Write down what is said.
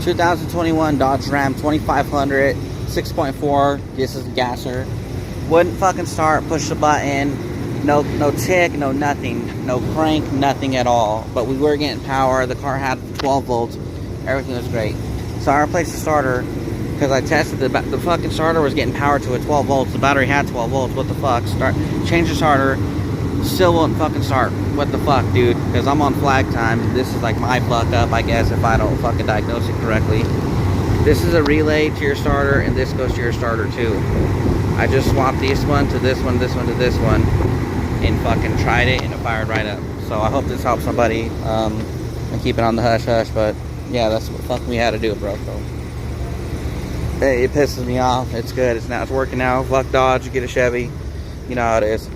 2021 Dodge Ram 2500, 6.4. This is the gasser. Wouldn't fucking start. Push the button. No tick, no nothing, no crank, nothing at all. But we were getting power. The car had 12 volts. Everything was great. So I replaced the starter because I tested the fucking starter was getting power to a 12 volts. The battery had 12 volts. What the fuck? Change the starter. Still won't fucking start. What the fuck, dude? Because I'm on flag time. This is like my fuck up, I guess, if I don't fucking diagnose it correctly. This is a relay to your starter, and this goes to your starter too. I just swapped this one to this one, this one to this one, and fucking tried it, and it fired right up. So I hope this helps somebody. And keep it on the hush hush, but yeah, that's what fucking we had to do, bro. So hey, it pisses me off. It's good. It's working now. Fuck Dodge. Get a Chevy. You know how it is.